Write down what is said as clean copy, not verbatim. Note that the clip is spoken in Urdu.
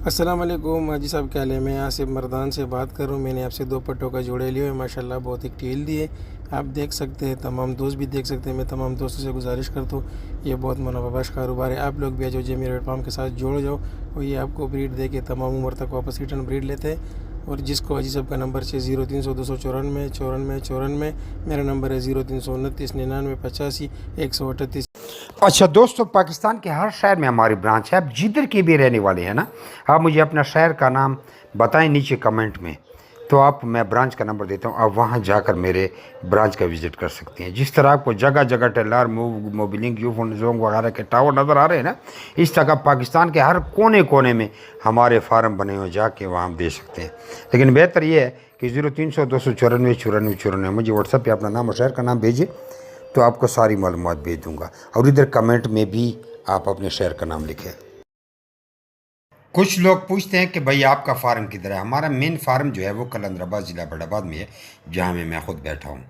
السلام علیکم حاجی صاحب، کیا حال ہے؟ میں آصف مردان سے بات کر رہا ہوں۔ میں نے آپ سے 2 پٹوں کا جوڑے لیے ہوئے، ماشاءاللہ بہت ایک ٹیل دی ہے۔ آپ دیکھ سکتے ہیں، تمام دوست بھی دیکھ سکتے ہیں۔ میں تمام دوستوں سے گزارش کرتا ہوں، یہ بہت منافع بخش کاروبار ہے۔ آپ لوگ بھی جو جے میرے فارم کے ساتھ جوڑ جاؤ، اور یہ آپ کو بریڈ دے کے تمام عمر تک واپس ریٹرن بریڈ لیتے ہیں۔ اور جس کو حاجی صاحب کا نمبر ہے 0300 294 94 94، میرا نمبر ہے 0329 99 85 138۔ اچھا دوستو، پاکستان کے ہر شہر میں ہماری برانچ ہے۔ آپ جدھر کے بھی رہنے والے ہیں نا، آپ مجھے اپنا شہر کا نام بتائیں نیچے کمنٹ میں، تو میں برانچ کا نمبر دیتا ہوں، آپ وہاں جا کر میرے برانچ کا وزٹ کر سکتے ہیں۔ جس طرح آپ کو جگہ جگہ Telenor Mobilink Ufone Zong وغیرہ کے ٹاور نظر آ رہے ہیں نا، اس طرح پاکستان کے ہر کونے کونے میں ہمارے فارم بنے ہوئے، جا کے وہاں ہم دے سکتے ہیں۔ لیکن بہتر یہ ہے کہ 0300 294 94 94 مجھے واٹس ایپ پہ اپنا نام اور شہر کا نام بھیجیں، تو آپ کو ساری معلومات بھیج دوں گا، اور ادھر کمنٹ میں بھی آپ اپنے شہر کا نام لکھیں۔ کچھ لوگ پوچھتے ہیں کہ بھائی آپ کا فارم کدھر ہے؟ ہمارا مین فارم جو ہے وہ قلندر آباد ضلع بڑھ آباد میں ہے، جہاں میں خود بیٹھا ہوں۔